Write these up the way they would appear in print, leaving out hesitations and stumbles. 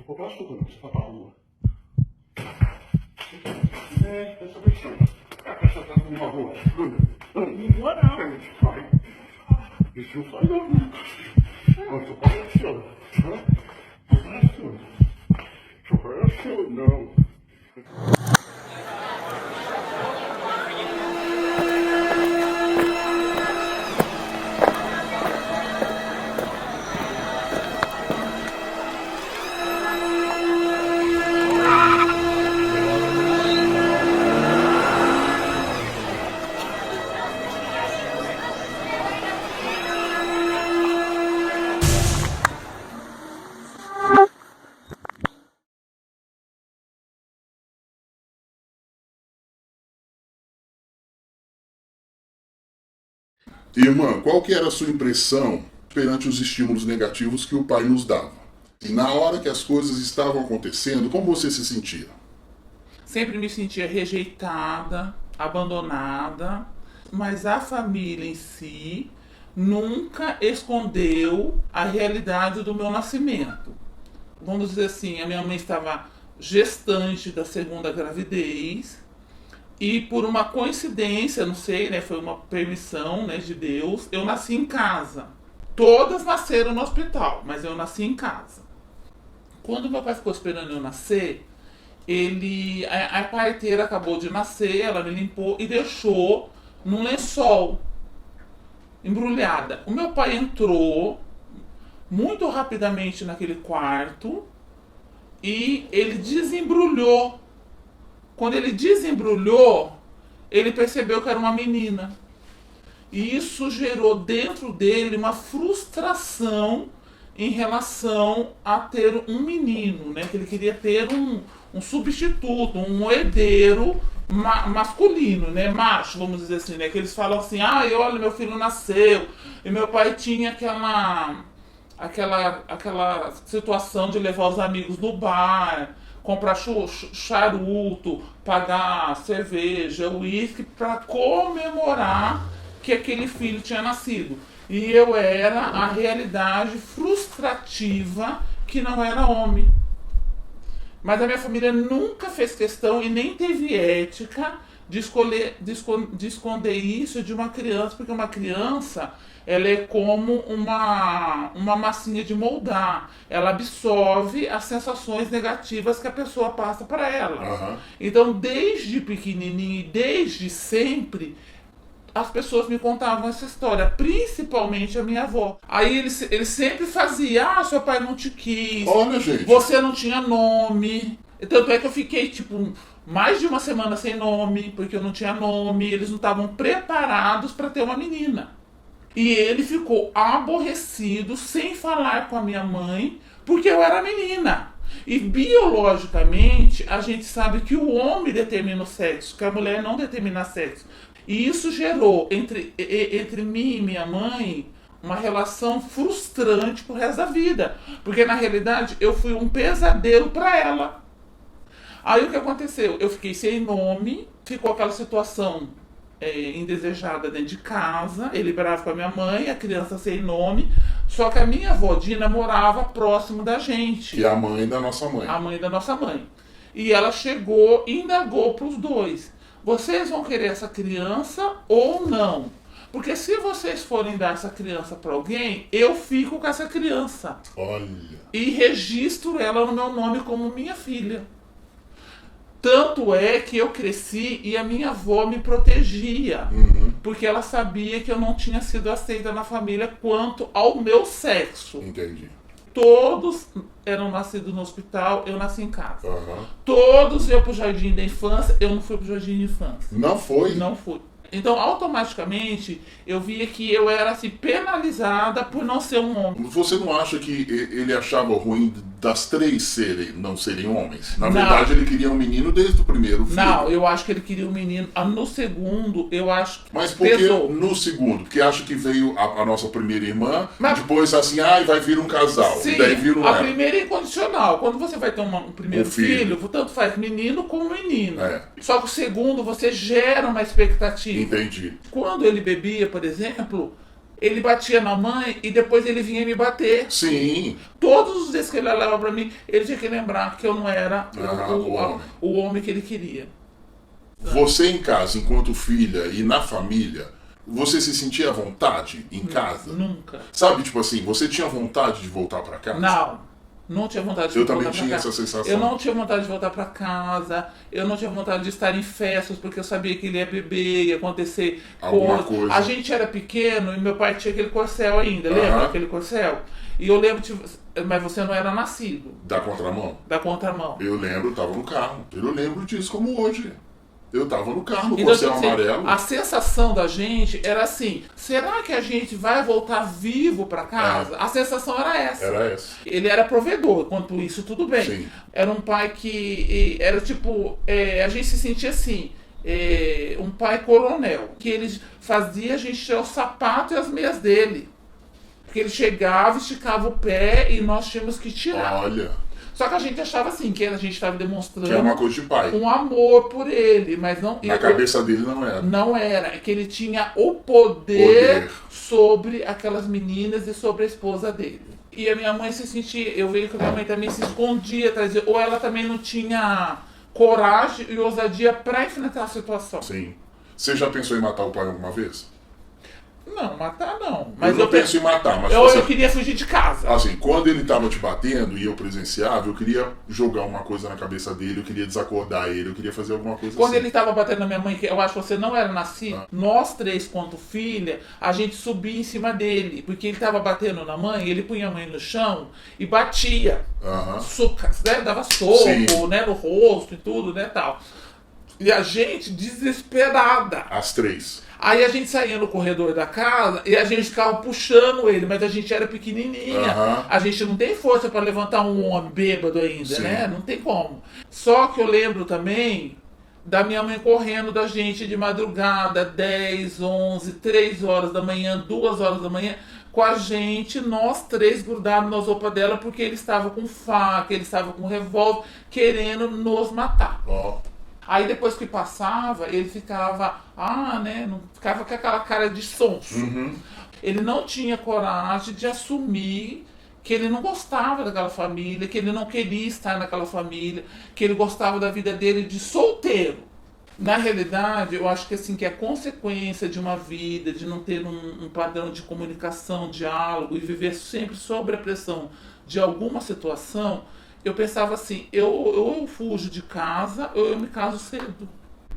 vou comprar as coisas, você vai pra rua. Essa versão. A pessoa tá numa rua. Não vou não. Vai. Isso não faz não. Não, seu pai é seu. Seu pai é seu. Seu pai é seu, não. Irmã, qual que era a sua impressão perante os estímulos negativos que o pai nos dava? E na hora que as coisas estavam acontecendo, como você se sentia? Sempre me sentia rejeitada, abandonada, mas a família em si nunca escondeu a realidade do meu nascimento. Vamos dizer assim, a minha mãe estava gestante da segunda gravidez e por uma coincidência, não sei, né, foi uma permissão, né, de Deus, eu nasci em casa. Todas nasceram no hospital, mas eu nasci em casa. Quando meu pai ficou esperando eu nascer, a parteira acabou de nascer, ela me limpou e deixou num lençol, embrulhada. O meu pai entrou muito rapidamente naquele quarto e ele desembrulhou. Quando ele desembrulhou, ele percebeu que era uma menina. E isso gerou dentro dele uma frustração em relação a ter um menino, né? Que ele queria ter um substituto, um herdeiro masculino, né? Macho, vamos dizer assim, né? Que eles falam assim, olha, meu filho nasceu. E meu pai tinha aquela situação de levar os amigos no bar, comprar charuto, pagar cerveja, uísque para comemorar que aquele filho tinha nascido. E eu era a realidade frustrativa que não era homem. Mas a minha família nunca fez questão e nem teve ética de esconder isso de uma criança, porque uma criança, ela é como uma massinha de moldar. Ela absorve as sensações negativas que a pessoa passa para ela. Uhum. Então, desde pequenininho e desde sempre, as pessoas me contavam essa história, principalmente a minha avó. Aí ele sempre fazia, seu pai não te quis, olha, gente, você não tinha nome. Tanto é que eu fiquei, mais de uma semana sem nome, porque eu não tinha nome, eles não estavam preparados para ter uma menina. E ele ficou aborrecido, sem falar com a minha mãe, porque eu era menina. E biologicamente, a gente sabe que o homem determina o sexo, que a mulher não determina sexo. E isso gerou entre mim e minha mãe uma relação frustrante pro resto da vida. Porque na realidade eu fui um pesadelo para ela. Aí o que aconteceu? Eu fiquei sem nome, ficou aquela situação indesejada dentro de casa, ele bravo com a minha mãe, a criança sem nome. Só que a minha avó Dina morava próximo da gente. que é a mãe da nossa mãe. A mãe da nossa mãe. E ela chegou e indagou pros dois. Vocês vão querer essa criança ou não? Porque se vocês forem dar essa criança para alguém, eu fico com essa criança. Olha. E registro ela no meu nome como minha filha. Tanto é que eu cresci e a minha avó me protegia. Uhum. Porque ela sabia que eu não tinha sido aceita na família quanto ao meu sexo. Entendi. Todos eram nascidos no hospital, eu nasci em casa. Uhum. Todos iam pro jardim da infância, eu não fui pro jardim de infância. Não foi? Não fui. Então, automaticamente, eu via que eu era assim, penalizada por não ser um homem. Você não acha que ele achava ruim das três não serem homens? Na Não. verdade, ele queria um menino desde o primeiro filho. Não, eu acho que ele queria um menino. No segundo, eu acho que Mas por que pesou. no segundo? Porque acha que veio a nossa primeira irmã, Mas- depois assim, vai vir um casal. Sim, e daí vira um a ela. primeira é incondicional. Quando você vai ter um primeiro Um filho. tanto faz menino como menino. É. Só que o segundo, você gera uma expectativa. Entendi. Quando ele bebia, por exemplo, Ele batia na mãe e depois ele vinha me bater. Sim. Todos os dias que ele olhava pra mim, ele tinha que lembrar que eu não era homem. o homem que ele queria. Você em casa, enquanto filha e na família, você se sentia à vontade em casa? Nunca. Sabe, tipo assim, você tinha vontade de voltar pra casa? Não tinha vontade de Eu voltar também pra tinha casa. essa sensação. Eu não tinha vontade de voltar pra casa, eu não tinha vontade de estar em festas, porque eu sabia que ele ia beber, ia acontecer Alguma coisa. A gente era pequeno e meu pai tinha aquele corcel ainda, Aham. lembra aquele corcel? E eu lembro, mas você não era nascido, Da contramão? da contramão. Eu lembro, eu tava no carro. Eu lembro disso como hoje. Eu tava no carro, no Então, corcel tipo assim, amarelo. a sensação da gente era assim, será que a gente vai voltar vivo pra casa? A sensação era essa. Era essa. Ele era provedor, quanto isso tudo bem. Sim. Era um pai que era tipo, a gente se sentia assim, um pai coronel, que ele fazia a gente tirar o sapato e as meias dele. Porque ele chegava, esticava o pé e nós tínhamos que tirar. Olha, Só que a gente achava assim, que a gente estava demonstrando que é uma coisa de pai. um amor por ele, mas não. Na cabeça dele não era. Não era, é que ele tinha o poder Poder. sobre aquelas meninas e sobre a esposa dele. E a minha mãe se sentia, eu vejo que a minha mãe também se escondia atrás de, ou ela também não tinha coragem e ousadia para enfrentar a situação. Sim. Você já pensou em matar o pai alguma vez? Não, matar não. Eu não penso em matar, mas eu, você... eu queria fugir de casa. Assim, quando ele tava te batendo e eu presenciava, eu queria jogar uma coisa na cabeça dele, eu queria desacordar ele, eu queria fazer alguma coisa Quando assim. ele estava batendo na minha mãe, que eu acho que você não era nascido, nós três, quanto filha, a gente subia em cima dele, porque ele estava batendo na mãe, ele punha a mãe no chão e batia. Aham. Né, dava soco, Sim. né, no rosto e tudo, né, tal. E a gente desesperada. As três. Aí a gente saía no corredor da casa e a gente ficava puxando ele, mas a gente era pequenininha. Aham. A gente não tem força para levantar um homem bêbado ainda, Sim. né? Não tem como. Só que eu lembro também da minha mãe correndo da gente de madrugada, 10, 11, 3 horas da manhã, 2 horas da manhã, com a gente, nós três grudados nas roupas dela, porque ele estava com faca, ele estava com revólver, querendo nos matar. Ó. Aí depois que passava, ele ficava, né, não ficava com aquela cara de sonso. Uhum. Ele não tinha coragem de assumir que ele não gostava daquela família, que ele não queria estar naquela família, que ele gostava da vida dele de solteiro. Na realidade, eu acho que assim, que é consequência de uma vida, de não ter um padrão de comunicação, diálogo e viver sempre sob a pressão de alguma situação. Eu pensava assim, eu fujo de casa, ou eu me caso cedo.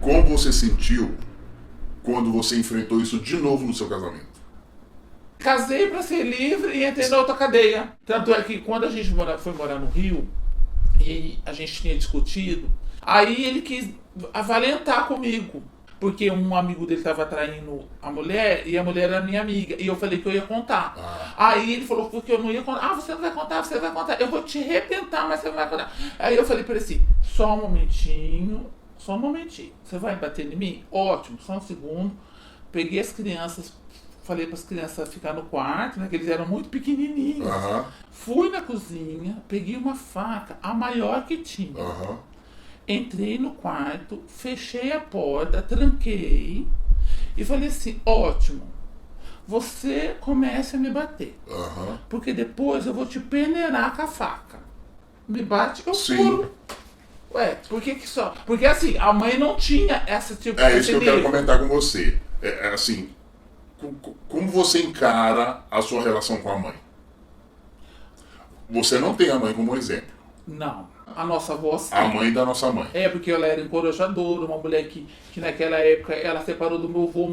Como você sentiu quando você enfrentou isso de novo no seu casamento? Casei para ser livre e entrei na outra cadeia. Tanto é que quando a gente foi morar no Rio, e a gente tinha discutido, aí ele quis avalentar comigo. Porque um amigo dele estava traindo a mulher e a mulher era minha amiga. E eu falei que eu ia contar. Aí ele falou que eu não ia contar. Você não vai contar, você vai contar. Eu vou te arrebentar, mas você não vai contar. Aí eu falei para ele assim, só um momentinho. Você vai bater em mim? Ótimo, só um segundo. Peguei as crianças, falei para as crianças ficar no quarto, né? Que eles eram muito pequenininhos. Aham. Fui na cozinha, peguei uma faca, a maior que tinha. Aham. Entrei no quarto, fechei a porta, tranquei e falei assim, ótimo, você comece a me bater, Aham. porque depois eu vou te peneirar com a faca. Me bate, eu Sim. furo. Ué, por que que só? Porque assim, a mãe não tinha essa tipo É isso que eu quero nível. comentar com você. É assim, como você encara a sua relação com a mãe? Você não tem a mãe como exemplo. Não, a nossa avó sim. A mãe da nossa mãe. É, porque ela era encorajadora, uma mulher que naquela época ela separou do meu avô,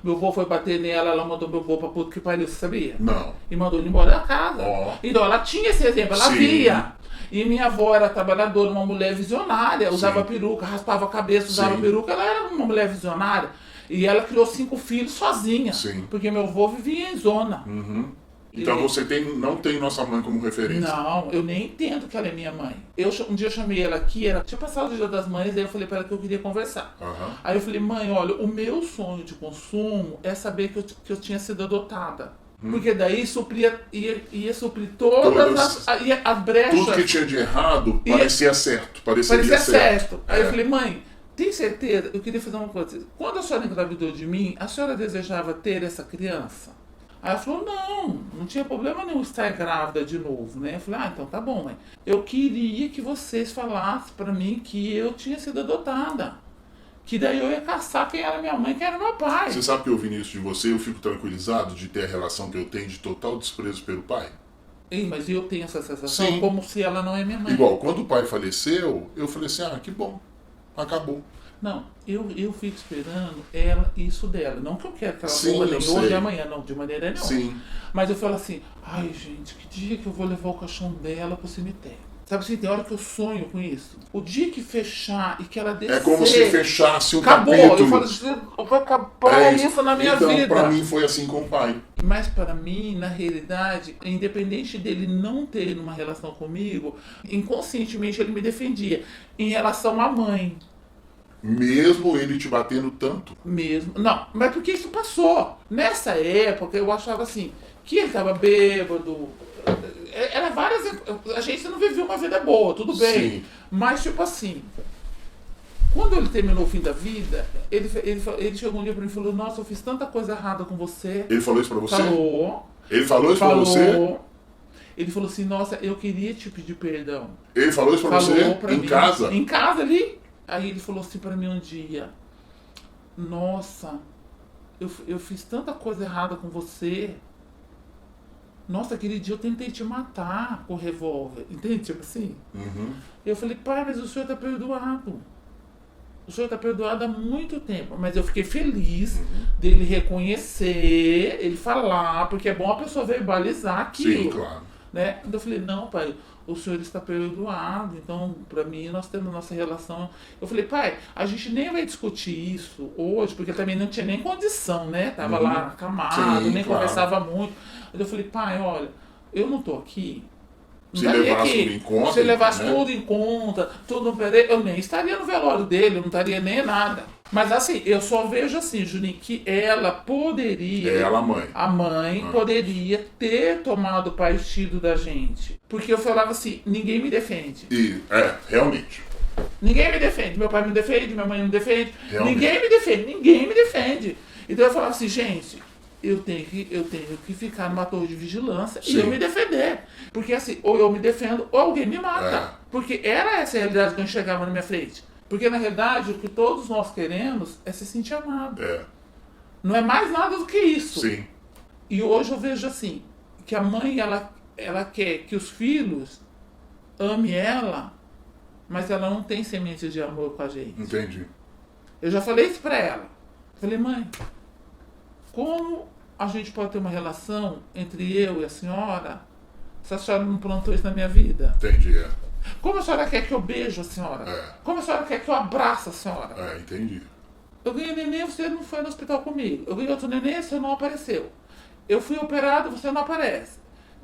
meu avô foi bater nela, ela mandou meu avô pra puto que pariu, você sabia? Não. E mandou ele embora da casa. Ó. Então ela tinha esse exemplo, ela Sim. via. E minha avó era trabalhadora, uma mulher visionária, usava Sim. peruca, raspava a cabeça, usava Sim. peruca, ela era uma mulher visionária. E ela criou 5 filhos sozinha. Sim. Porque meu avô vivia em zona. Uhum. Então E- você não tem nossa mãe como referência. Não, eu nem entendo que ela é minha mãe. Um dia eu chamei ela aqui, tinha passado o Dia das Mães, aí eu falei pra ela que eu queria conversar. Aham. Aí eu falei, mãe, olha, o meu sonho de consumo é saber que eu tinha sido adotada. Porque daí ia suprir todas as brechas. Tudo que tinha de errado E- parecia certo. Pareceria Parecia certo. certo. Aí É. eu falei, mãe, tem certeza? Eu queria fazer uma coisa. Quando a senhora engravidou de mim, a senhora desejava ter essa criança? Aí ela falou, não tinha problema nenhum estar grávida de novo, né? Eu falei, então tá bom, mãe. Eu queria que vocês falassem pra mim que eu tinha sido adotada. Que daí eu ia caçar quem era minha mãe e quem era meu pai. Você sabe que eu ouvindo isso de você, eu fico tranquilizado de ter a relação que eu tenho de total desprezo pelo pai? Mas eu tenho essa sensação Sim. como se ela não é minha mãe. Igual, quando o pai faleceu, eu falei assim, que bom, acabou. Não, eu fico esperando ela, isso dela. Não que eu quero que ela Sim, morra eu nem sei. hoje e amanhã, não, de maneira nenhuma. Sim. Mas eu falo assim, ai gente, que dia que eu vou levar o caixão dela pro cemitério? Sabe assim, tem hora que eu sonho com isso. O dia que fechar e que ela descer... É como se fechasse um acabou. capítulo. Eu falo assim, vai acabar isso na minha então, vida. Pra mim foi assim com o pai. Mas para mim, na realidade, independente dele não ter uma relação comigo, inconscientemente ele me defendia. Em relação à mãe. Mesmo ele te batendo tanto. Mesmo. Não, mas porque isso passou. Nessa época eu achava assim, que ele estava bêbado. Era várias. A gente não vivia uma vida boa, tudo bem. Sim. Mas tipo assim. Quando ele terminou o fim da vida, ele chegou um dia pra mim e falou, nossa, eu fiz tanta coisa errada com você. Ele falou isso pra você? Falou. Ele falou isso pra você? Ele falou assim, nossa, eu queria te pedir perdão. Ele falou isso pra você? Pra Em mim, casa? Em casa ali. Aí ele falou assim pra mim um dia, nossa, eu fiz tanta coisa errada com você. Nossa, aquele dia eu tentei te matar com o revólver. Entende? Tipo assim. Uhum. Eu falei, pai, mas o senhor tá perdoado. O senhor tá perdoado há muito tempo. Mas eu fiquei feliz dele reconhecer, ele falar, porque é bom a pessoa verbalizar aquilo. Sim, claro. Né? Então eu falei, não, pai, o senhor está perdoado, então pra mim nós temos nossa relação. Eu falei, pai, a gente nem vai discutir isso hoje, porque também não tinha nem condição, né? Tava lá acamado, Sim, nem claro. conversava muito. Mas eu falei, pai, olha, eu não tô aqui. Não Se estaria levasse aqui. tudo em conta, Se levasse né? tudo em conta, tudo eu nem estaria no velório dele, eu não estaria nem nada. Mas assim, eu só vejo assim, Juninho, que ela poderia. Ela, mãe. A mãe poderia ter tomado partido da gente. Porque eu falava assim, ninguém me defende. E, realmente. Ninguém me defende. Meu pai me defende, minha mãe não me defende. Realmente. Ninguém me defende. Então eu falava assim, gente, eu tenho que ficar numa torre de vigilância Sim. e eu me defender. Porque assim, ou eu me defendo ou alguém me mata. Porque era essa a realidade que eu enxergava na minha frente. Porque na realidade o que todos nós queremos é se sentir amado. Não é mais nada do que isso. Sim. E hoje eu vejo assim, que a mãe ela quer que os filhos amem ela, mas ela não tem semente de amor com a gente. Entendi. Eu já falei isso pra ela. Falei, mãe, como a gente pode ter uma relação entre eu e a senhora se a senhora não plantou isso na minha vida? Entendi, Como a senhora quer que eu beijo a senhora? Como a senhora quer que eu abraço a senhora? Entendi. Eu ganhei neném, você não foi no hospital comigo. Eu ganhei outro neném, você não apareceu. Eu fui operado, você não aparece.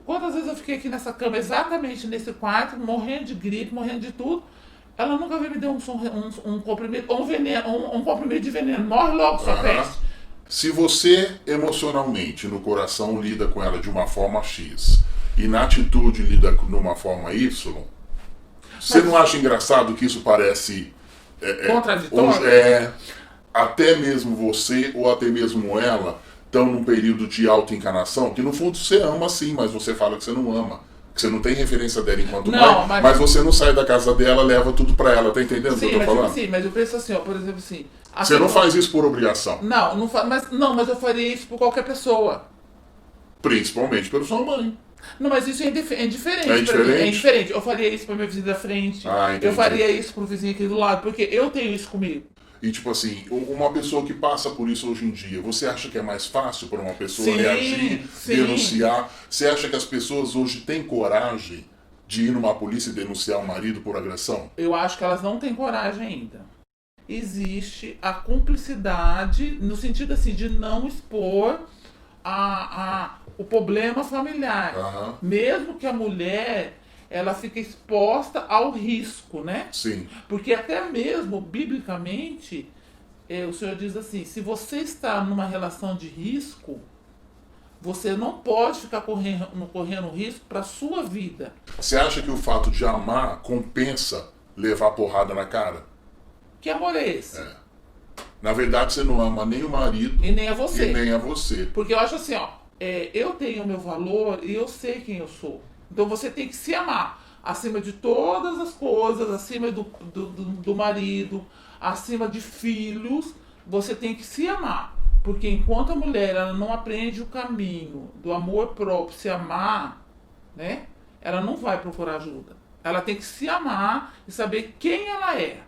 Quantas vezes eu fiquei aqui nessa cama, exatamente nesse quarto, morrendo de gripe, morrendo de tudo. Ela nunca veio me dar um comprimido, ou um veneno, um comprimido de veneno. Morre logo, sua peste. Se você emocionalmente, no coração, lida com ela de uma forma X e na atitude lida de uma forma Y, você não acha engraçado que isso parece contraditório? Até mesmo você ou até mesmo ela estão num período de autoencanação, que no fundo você ama sim, mas você fala que você não ama. Que você não tem referência dela enquanto mãe, mas você não sai da casa dela, leva tudo pra ela, tá entendendo o que eu tô falando? Sim, mas eu penso assim, ó, por exemplo assim... Você não faz isso por obrigação. Mas eu faria isso por qualquer pessoa. Principalmente pela sua mãe. Não, mas isso é diferente. É pra mim. É diferente? diferente. Eu faria isso pra minha vizinha da frente. Entendi. Eu faria isso pro vizinho aqui do lado, porque eu tenho isso comigo. E tipo assim, uma pessoa que passa por isso hoje em dia, você acha que é mais fácil para uma pessoa reagir, denunciar? Você acha que as pessoas hoje têm coragem de ir numa polícia e denunciar o marido por agressão? Eu acho que elas não têm coragem ainda. Existe a cumplicidade, no sentido assim, de não expor o problema familiar. Mesmo que a mulher... ela fica exposta ao risco, né? Sim. Porque até mesmo, biblicamente, o Senhor diz assim, se você está numa relação de risco, você não pode ficar correndo risco para a sua vida. Você acha que o fato de amar compensa levar porrada na cara? Que amor é esse? Na verdade, você não ama nem o marido e nem a você. E nem a você. Porque eu acho assim, ó, eu tenho o meu valor e eu sei quem eu sou. Então você tem que se amar acima de todas as coisas, acima do marido, acima de filhos. Você tem que se amar. Porque enquanto a mulher ela não aprende o caminho do amor próprio, se amar, né? Ela não vai procurar ajuda. Ela tem que se amar e saber quem ela é.